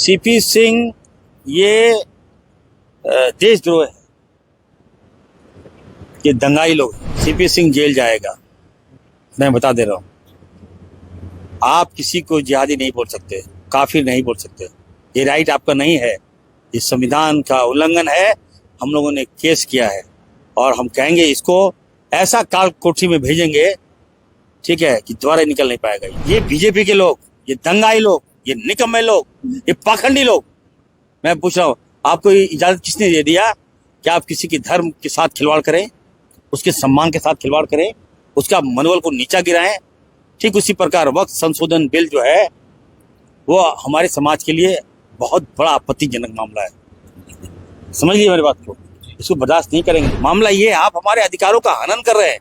CP Singh ये देशद्रोह है, ये दंगाई लोग। सीपी सिंह जेल जाएगा, मैं बता दे रहा हूँ। आप किसी को जिहादी नहीं बोल सकते, काफिर नहीं बोल सकते, ये राइट आपका नहीं है। ये संविधान का उल्लंघन है। हम लोगों ने केस किया है और हम कहेंगे इसको ऐसा काल कोठरी में भेजेंगे, ठीक है, कि दोबारा निकल नहीं पाएगा। ये बीजेपी के लोग, ये दंगाई लोग, ये निकम्मे लोग, ये पाखंडी लोग। मैं पूछ रहा हूँ, आपको इजाजत किसने दे दिया कि आप किसी के धर्म के साथ खिलवाड़ करें, उसके सम्मान के साथ खिलवाड़ करें, उसका मनोबल को नीचा गिराएं? ठीक उसी प्रकार वक्त संशोधन बिल जो है वो हमारे समाज के लिए बहुत बड़ा आपत्तिजनक मामला है। समझ लीजिए मेरी बात को, इसको बर्दाश्त नहीं करेंगे। मामला ये है, आप हमारे अधिकारों का हनन कर रहे हैं।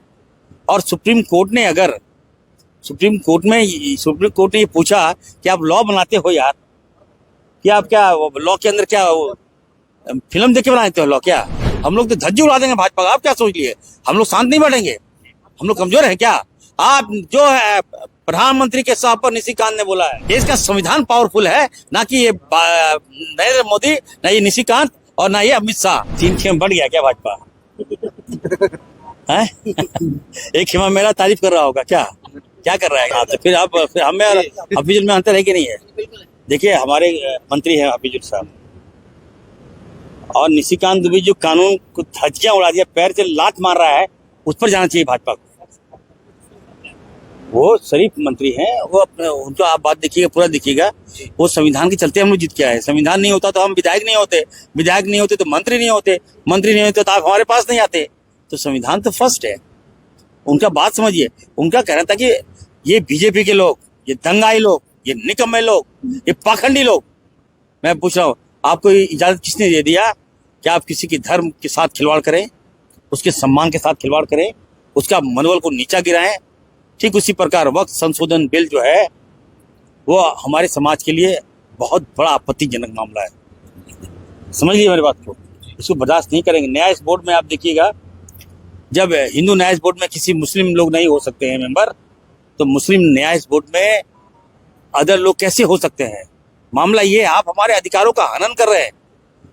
और सुप्रीम कोर्ट ने ये पूछा कि आप लॉ बनाते हो यार, कि आप क्या लॉ के अंदर क्या फिल्म देख के बनाते हो लॉ? क्या हम लोग तो धज्जी उड़ा देंगे भाजपा का? आप क्या सोच लिए हम लोग शांत नहीं बैठेंगे? हम लोग कमजोर हैं क्या? आप जो है प्रधानमंत्री के साथ पर निशिकांत ने बोला है, देश का संविधान पावरफुल है, ना कि ये नरेंद्र मोदी, ना ये निशिकांत और ना ये अमित शाह। 3 खेम बढ़ गया क्या भाजपा? है एक खेमा मेरा तारीफ कर रहा होगा क्या कर रहा है? तो फिर हमें हफीजुल में अंतर है कि नहीं है? देखिए, हमारे मंत्री हैं हफीजुल साहब, और निशिकांत दुबे जो कानून को धज्जियां उड़ा दिया, पैर से लात मार रहा है, उस पर जाना चाहिए भाजपा को। वो शरीफ मंत्री हैं, वो अपने उनको आप बात देखिएगा, पूरा देखिएगा। वो संविधान के चलते हम लोग जीत के आए। संविधान नहीं होता तो हम विधायक नहीं होते, विधायक नहीं होते तो मंत्री नहीं होते, मंत्री नहीं होते तो आप हमारे पास नहीं आते। तो संविधान तो फर्स्ट है। उनका बात समझिए। उनका कहना था कि ये बीजेपी के लोग, ये दंगाई लोग, ये निकम्मे लोग, ये पाखंडी लोग। मैं पूछ रहा हूँ, आपको इजाजत किसने दे दिया कि आप किसी के धर्म के साथ खिलवाड़ करें, उसके सम्मान के साथ खिलवाड़ करें, उसका मनोबल को नीचा गिराएं? ठीक उसी प्रकार वक्त संशोधन बिल जो है वो हमारे समाज के लिए बहुत बड़ा आपत्तिजनक मामला है। समझ लीजिए मेरी बात को, इसको बर्दाश्त नहीं करेंगे। न्याय बोर्ड में आप देखिएगा, जब हिंदू न्याय बोर्ड में किसी मुस्लिम लोग नहीं हो सकते हैं मेंबर, तो मुस्लिम न्याय बोर्ड में अदर लोग कैसे हो सकते हैं? मामला ये है, आप हमारे अधिकारों का हनन कर रहे हैं।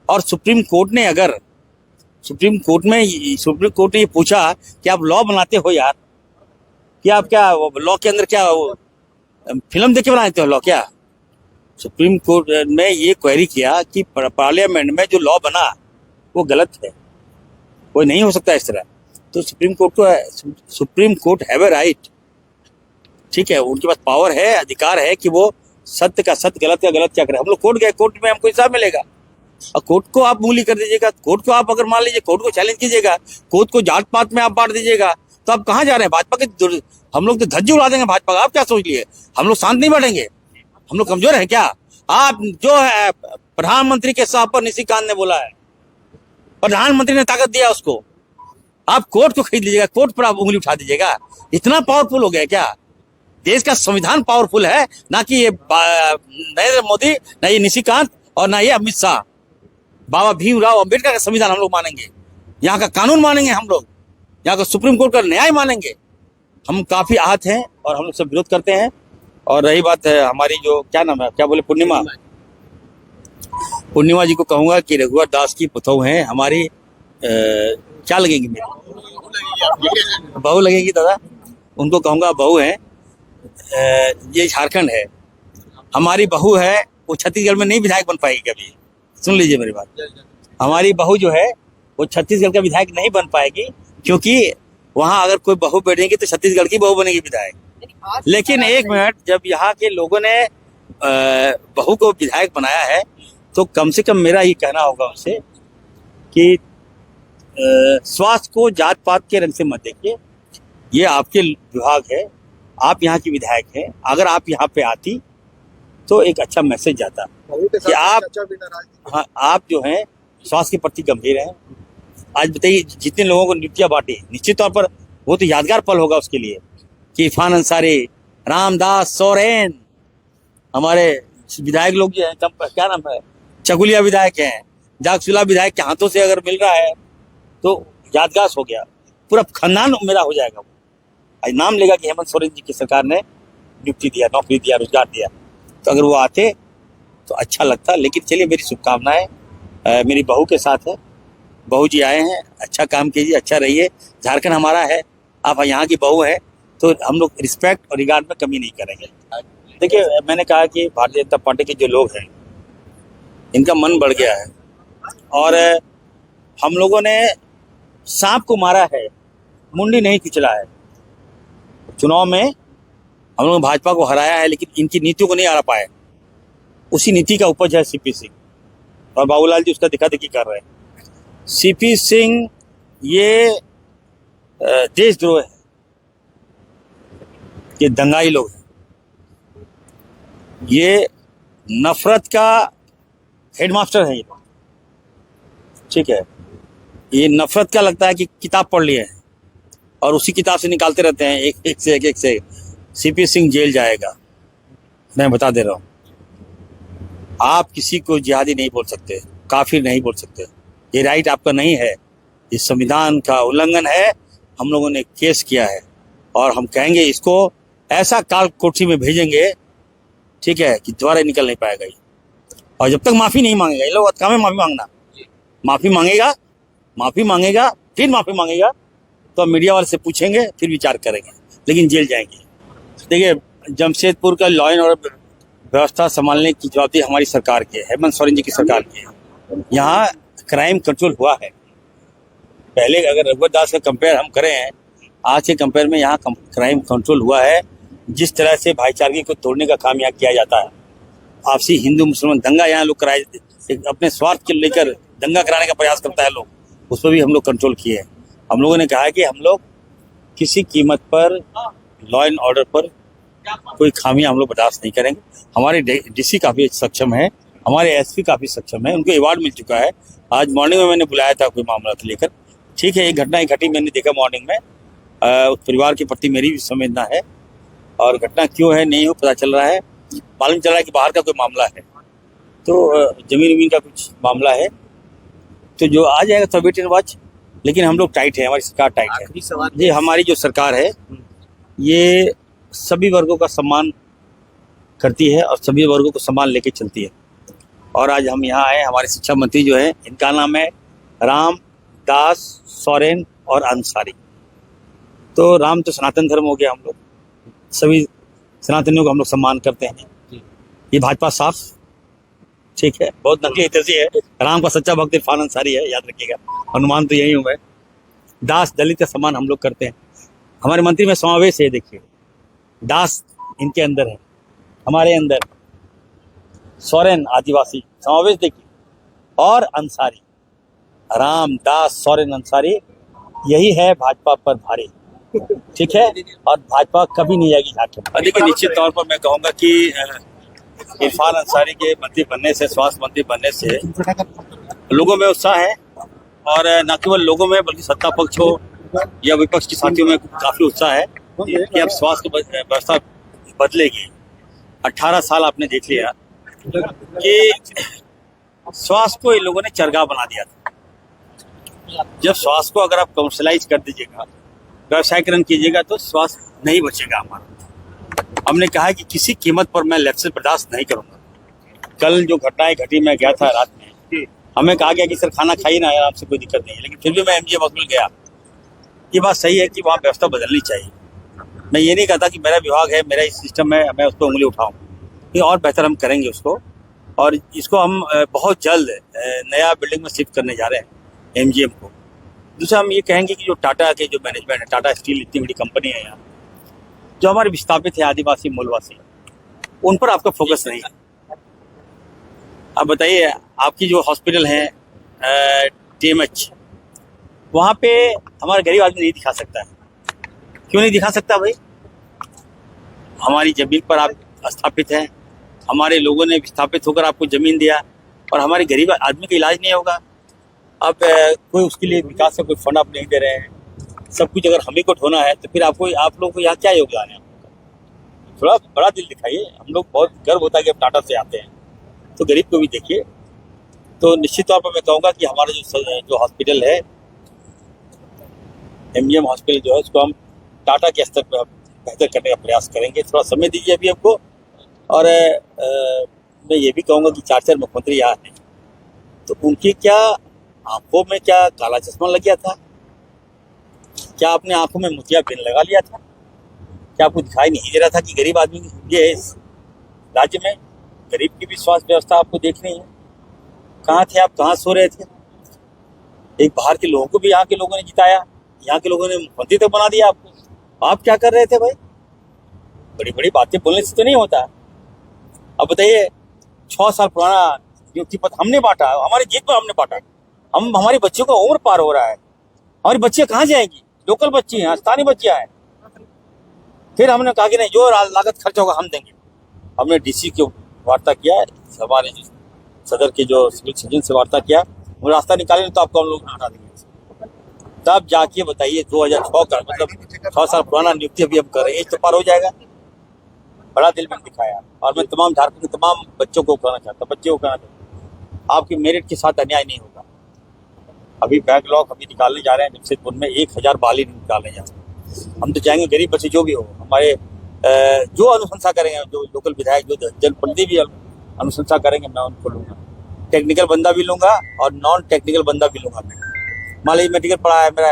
और सुप्रीम कोर्ट ने ये पूछा कि आप लॉ बनाते हो यार, कि आप क्या लॉ के अंदर क्या फिल्म देख के बनाते हो लॉ? क्या सुप्रीम कोर्ट ने ये क्वेरी किया कि पार्लियामेंट में जो लॉ बना वो गलत है, वो नहीं हो सकता इस तरह। तो supreme court have a right, ठीक है, उनके पास पावर है, अधिकार है कि वो सत्य का सत्य, गलत का गलत क्या करे। हम लोग कोर्ट गए, कोर्ट में हमको इंसाफ मिलेगा। और कोर्ट को आप मूली कर दीजिएगा, कोर्ट को आप अगर मान लीजिए कोर्ट को चैलेंज कीजिएगा, कोर्ट को जात पात में आप बांट दीजिएगा, तो आप कहाँ जा रहे हैं? भाजपा के हम लोग तो धज्जी उड़ा देंगे भाजपा का। आप क्या सोच लिए हम लोग शांत नहीं बैठेंगे? हम लोग कमजोर हैं क्या? आप जो है प्रधानमंत्री के साथ पर निशिकांत ने बोला है, प्रधानमंत्री ने ताकत दिया उसको, आप कोर्ट को खरीद लीजिएगा, कोर्ट पर आप उंगली उठा दीजिएगा। इतना पावरफुल हो गया क्या? देश का संविधान पावरफुल है, ना कि ये नरेंद्र मोदी, ना ये निशिकांत और ना ये अमित शाह। बाबा भीमराव अंबेडकर का संविधान हम लोग मानेंगे, यहाँ का कानून मानेंगे, हम लोग यहाँ का सुप्रीम कोर्ट का न्याय मानेंगे। हम काफी आहत हैं और हम लोग सब विरोध करते हैं। और रही बात है हमारी जो क्या नाम है, क्या बोले, पूर्णिमा जी को कहूंगा कि रघुवर दास की पुतौ हैं हमारी, क्या लगेंगी, मेरी बहू लगेगी दादा, उनको कहूंगा बहू है। ये झारखंड है, हमारी बहू है, वो छत्तीसगढ़ में नहीं विधायक बन पाएगी कभी। सुन लीजिए मेरी बात, हमारी बहू जो है वो छत्तीसगढ़ का विधायक नहीं बन पाएगी, क्योंकि वहां अगर कोई बहू बैठेगी तो छत्तीसगढ़ की बहू बनेगी विधायक। लेकिन एक मिनट, जब यहाँ के लोगों ने बहू को विधायक बनाया है, तो कम से कम मेरा ये कहना होगा उनसे कि स्वास्थ्य को जात पात के रंग से मत देखिए। ये आपके विभाग है, आप यहाँ की विधायक हैं। अगर आप यहाँ पे आती तो एक अच्छा मैसेज जाता कि आप जो हैं स्वास्थ्य के प्रति गंभीर हैं। आज बताइए, जितने लोगों को नियुक्तियां बांटी, निश्चित तौर पर वो तो यादगार पल होगा उसके लिए कि इरफान अंसारी, रामदास सोरेन, हमारे विधायक लोग जो है, क्या नाम है, चकुलिया विधायक हैं, जागसुला विधायक के हाथों से अगर मिल रहा है तो यादगार हो गया, पूरा खानदान मेरा हो जाएगा। आज नाम लेगा कि हेमंत सोरेन जी की सरकार ने नियुक्ति दिया, नौकरी दिया, रोजगार दिया। तो अगर वो आते तो अच्छा लगता। लेकिन चलिए, मेरी शुभकामनाएं मेरी बहू के साथ है। बहू जी आए हैं, अच्छा काम कीजिए, अच्छा रहिए। झारखंड हमारा है, आप यहाँ की बहू है, तो हम लोग रिस्पेक्ट और रिगार्ड में कमी नहीं करेंगे। देखिए, मैंने कहा कि भारतीय जनता पार्टी के जो लोग हैं, इनका मन बढ़ गया है और हम लोगों ने सांप को मारा है, मुंडी नहीं कुचला है। चुनाव में हम लोगों ने भाजपा को हराया है, लेकिन इनकी नीतियों को नहीं हरा पाए। उसी नीति का उपज है सीपी सिंह, और बाबूलाल जी उसका दिखा दिखी कर रहे हैं। सीपी सिंह ये देशद्रोह है, ये दंगाई लोग हैं, ये नफरत का हेडमास्टर है ये, ठीक है। ये नफरत का लगता है कि किताब पढ़ लिए हैं और उसी किताब से निकालते रहते हैं, एक से सीपी सिंह जेल जाएगा, मैं बता दे रहा हूं। आप किसी को जिहादी नहीं बोल सकते, काफिर नहीं बोल सकते, ये राइट आपका नहीं है। ये संविधान का उल्लंघन है। हम लोगों ने केस किया है और हम कहेंगे इसको ऐसा काल कोठरी में भेजेंगे, ठीक है, कि दोबारा निकल नहीं पाएगा ये। और जब तक माफी नहीं मांगेगा, ये लोग काम है माफी मांगना, माफी मांगेगा, फिर माफी मांगेगा तो मीडिया वाले से पूछेंगे, फिर विचार करेंगे, लेकिन जेल जाएंगे। देखिए, जमशेदपुर का लॉ एंड ऑर्डर व्यवस्था संभालने की जवाबदेही हमारी सरकार की है, हेमंत सोरेन जी की सरकार की है। यहाँ क्राइम कंट्रोल हुआ है। पहले अगर रघुवर दास का कंपेयर हम करें आज के कंपेयर में, यहाँ क्राइम कंट्रोल हुआ है। जिस तरह से भाईचारगी को तोड़ने का काम यहाँ किया जाता है, आपसी हिंदू मुसलमान दंगा यहाँ लोग कराए, अपने स्वार्थ के लेकर दंगा कराने का प्रयास करता है लोग, उस पर भी हम लोग कंट्रोल किए हैं। हम लोगों ने कहा है कि हम लोग किसी कीमत पर लॉ एंड ऑर्डर पर कोई खामियां हम लोग बर्दाश्त नहीं करेंगे। हमारे डीसी काफी सक्षम है, हमारे एसपी काफी सक्षम है, उनको अवार्ड मिल चुका है। आज मॉर्निंग में मैंने बुलाया था कोई मामला को लेकर, ठीक है, एक घटना घटी, मैंने देखा मॉर्निंग में, उस परिवार के प्रति मेरी भी संवेदना है और घटना क्यों है नहीं हो पता चल रहा है। मालूम चल रहा है कि बाहर का कोई मामला है, तो जमीन का कुछ मामला है, तो जो आ जाएगा तो वेट एंड वॉच। लेकिन हम लोग टाइट है, हमारी सरकार टाइट है। ये हमारी जो सरकार है ये सभी वर्गों का सम्मान करती है और सभी वर्गों को सम्मान लेके चलती है। और आज हम यहाँ आए, हमारे शिक्षा मंत्री जो है, इनका नाम है रामदास सोरेन और अंसारी। तो राम तो सनातन धर्म हो गया, हम लोग सभी सनातनियों को हम लोग सम्मान करते हैं। ये भाजपा साफ, ठीक है, बहुत नकली हितैषी है। राम का सच्चा भक्त इरफान अंसारी है, याद रखिएगा। हनुमान तो यही हूँ मैं। दास दलित का सम्मान हम लोग करते हैं। हमारे मंत्री में समावेश है, देखिए, दास इनके अंदर है, हमारे अंदर सोरेन आदिवासी समावेश देखिए, और अंसारी, राम दास सोरेन अंसारी, यही है भाजपा पर भारी, ठीक है। और भाजपा कभी नहीं आएगी झारखंड। देखिए, निश्चित तौर पर मैं कहूँगा कि इरफान अंसारी के मंत्री बनने से, स्वास्थ्य मंत्री बनने से लोगों में उत्साह है, और न केवल लोगों में बल्कि सत्ता पक्ष हो या विपक्ष के साथियों में काफी उत्साह है कि अब स्वास्थ्य व्यवस्था बदलेगी। 18 साल आपने देख लिया कि स्वास्थ्य को इन लोगों ने चरगाह बना दिया था। जब स्वास्थ्य को अगर आप कमर्शलाइज कर दीजिएगा, व्यवसायीकरण कीजिएगा, तो स्वास्थ्य नहीं बचेगा हमारा। हमने कहा है कि किसी कीमत पर मैं लैप्स बर्दाश्त नहीं करूंगा। कल जो घटनाएं घटी, मैं गया था रात में, हमें कहा गया कि सर खाना खाइए ना, आपसे कोई दिक्कत नहीं है, लेकिन फिर भी मैं एमजीएम हॉस्पिटल गया। ये बात सही है कि वहाँ व्यवस्था बदलनी चाहिए। मैं ये नहीं कहता कि मेरा विभाग है, मेरा इस सिस्टम है, मैं उस पर उंगली उठाऊं। ये और बेहतर हम करेंगे उसको, और इसको हम बहुत जल्द नया बिल्डिंग में शिफ्ट करने जा रहे हैं एमजीएम को। दूसरा, हम ये कहेंगे कि जो टाटा के जो मैनेजमेंट है, टाटा स्टील इतनी बड़ी कंपनी है यहाँ, जो हमारे विस्थापित है आदिवासी मूलवासी, उन पर आपका फोकस नहीं है। आप बताइए, आपकी जो हॉस्पिटल है टीएमएच, वहाँ पे हमारा गरीब आदमी नहीं दिखा सकता है। क्यों नहीं दिखा सकता भाई? हमारी जमीन पर आप स्थापित हैं, हमारे लोगों ने विस्थापित होकर आपको जमीन दिया, और हमारे गरीब आदमी का इलाज नहीं होगा। अब कोई उसके लिए विकास का कोई फंड आप नहीं दे रहे हैं। सब कुछ अगर हम ही को ढोना है तो फिर आप लोगों को यहाँ क्या योगदान है? थोड़ा बड़ा दिल दिखाइए। हम लोग बहुत गर्व होता है कि आप टाटा से आते हैं, तो गरीब को भी देखिए। तो निश्चित तौर पर मैं कहूँगा कि हमारा जो हॉस्पिटल है, एमजीएम हॉस्पिटल जो है, उसको हम टाटा के स्तर पर बेहतर करने का प्रयास करेंगे। थोड़ा समय दीजिए अभी हमको, और मैं ये भी कहूँगा कि 4 मुख्यमंत्री यहाँ हैं, तो उनकी क्या आंखों में क्या काला चश्मा लग गया था? क्या आपने आंखों में मोतियाबिंद लगा लिया था? क्या आपको दिखाई नहीं दे रहा था कि गरीब आदमी ये है इस राज्य में? गरीब की भी स्वास्थ्य व्यवस्था आपको देखनी है। कहाँ थे आप? कहाँ सो रहे थे? एक बाहर के लोगों को भी यहाँ के लोगों ने जिताया, यहाँ के लोगों ने मुख्यमंत्री तक बना दिया आपको। आप क्या कर रहे थे भाई? बड़ी बड़ी बातें बोलने से तो नहीं होता। अब बताइए, 6 साल पुराना नियुक्ति पत्र हमने बांटा, हमारी जीत पर हमने बांटा। हमारे बच्चों का उम्र पार हो रहा है, हमारी बच्चियां कहाँ जाएंगी? लोकल बच्ची हैं, स्थानीय बच्चियां हैं। फिर हमने कहा कि नहीं, जो लागत खर्च होगा हम देंगे। हमने डीसी को वार्ता किया, हमारे सदर के जो सिविल सर्जन से वार्ता किया, वो रास्ता निकाले तो आपको हम लोग हटा देंगे। तब जाके बताइए 2006 का मतलब 6 साल पुराना नियुक्ति अभी हम कर रहे हैं, तो पार हो जाएगा। बड़ा दिल में दिखाया। और मैं तमाम झारखंड के तमाम बच्चों को कहना चाहता हूँ, बच्चों को कहना चाहता हूँ, आपकी मेरिट के साथ अन्याय नहीं होगा। अभी बैकलॉग अभी निकालने जा रहे हैं जमशेदपुर में, 1000 बाली निकालने जा रहे हैं। हम तो चाहेंगे गरीब बच्चे जो भी हो, हमारे जो अनुशंसा करेंगे, जो लोकल विधायक, जो जनप्रतिनिधि भी अनुशंसा करेंगे, मैं उनको लूंगा। टेक्निकल बंदा भी लूंगा और नॉन टेक्निकल बंदा भी लूंगा। मैं मान लीजिए मेडिकल पढ़ा है, मेरा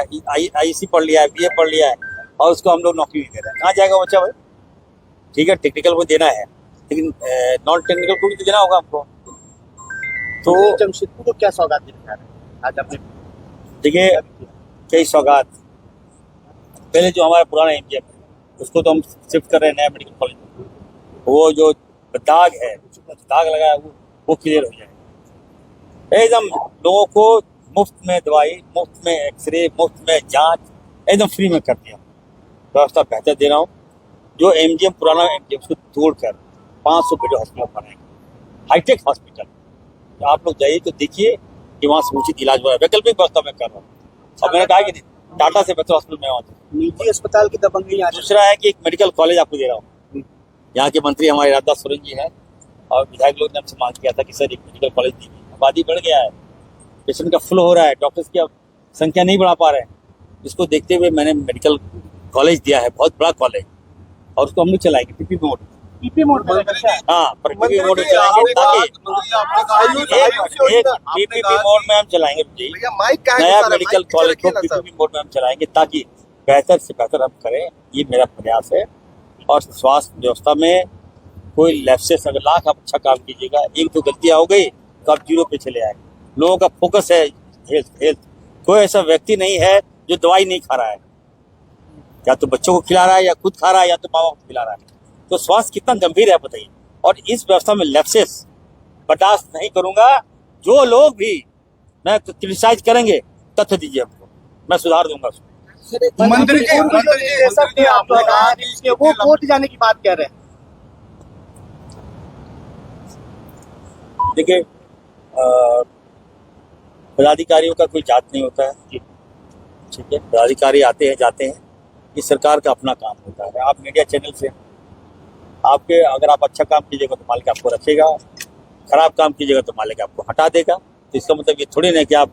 IEC पढ़ लिया है, BA पढ़ लिया है, और उसको हम लोग नौकरी नहीं दे रहे हैं, कहाँ जाएगा बच्चा भाई? ठीक है, टेक्निकल को देना है, लेकिन नॉन टेक्निकल को भी तो देना होगा हमको। तो जमशेदपुर को क्या सौगात देना चाह रहे हैं आज आपने? देखिए, कई सौगात। पहले जो हमारा पुराना MGM है उसको तो हम शिफ्ट कर रहे हैं नया मेडिकल कॉलेज में। वो जो दाग है, दाग लगा है, वो क्लियर हो जाए। एकदम लोगों को मुफ्त में दवाई, मुफ्त में एक्सरे, मुफ्त में जांच एकदम फ्री में कर दिया। व्यवस्था बेहतर दे रहा हूँ। जो MGM पुराना MGM उसको तोड़कर 500 बेड हॉस्पिटल बनाएंगे, हाईटेक हॉस्पिटल। तो आप लोग जाइए तो देखिए कि वहाँ से उचित इलाज हो रहा है। वैकल्पिक व्यवस्था मैं कर रहा हूँ। और मैंने कहा कि टाटा से बेहतर हॉस्पिटल में वहाँ निजी अस्पताल की दबंगी। दूसरा है कि एक मेडिकल कॉलेज आपको दे रहा हूँ। यहाँ के मंत्री हमारे राजदास सोरेन जी हैं, और विधायक लोग ने हमसे मांग किया था कि सर एक मेडिकल कॉलेज दीजिए। आबादी बढ़ गया है, पेशेंट का फ्लो हो रहा है, डॉक्टर्स की अब संख्या नहीं बढ़ा पा रहे हैं। इसको देखते हुए मैंने मेडिकल कॉलेज दिया है, बहुत बड़ा कॉलेज, और उसको हम लोग चलाएंगे पीपी मोड। हाँ, पर पीपी मोड में चलाएंगे, ताकि पीपीपी मोड में हम चलाएंगे जी। नया मेडिकल कॉलेज को पीपीपी मोड में हम चलाएंगे, ताकि बेहतर से बेहतर हम करें। ये मेरा प्रयास है। और स्वास्थ्य व्यवस्था में कोई लैप्सेस, अगर लाख आप अच्छा काम कीजिएगा, एक दो गलतियां हो गई तो आप 0 पे चले आए। लोगों का फोकस है हेल्थ। कोई ऐसा व्यक्ति नहीं है जो दवाई नहीं खा रहा है, या तो बच्चों को खिला रहा है, या खुद खा रहा है, या तो माँ बाप को खिला रहा है। तो स्वास्थ्य कितना गंभीर है बताइए। और इस व्यवस्था में लैप्सेस बर्दाश्त नहीं करूंगा। जो लोग भी मैं क्रिटिसाइज करेंगे, तथ्य दीजिए हमको, मैं सुधार दूंगा उसको। मंत्री वो कोर्ट जाने की बात कह रहे हैं। देखिए, पदाधिकारियों का कोई जात नहीं होता है, ठीक है। पदाधिकारी आते हैं, जाते हैं, ये सरकार का अपना काम होता है। आप मीडिया चैनल से आपके, अगर आप अच्छा काम कीजिएगा तो मालिक आपको रखेगा, खराब काम कीजिएगा तो मालिक आपको हटा देगा। तो इसका मतलब ये थोड़ी ना कि आप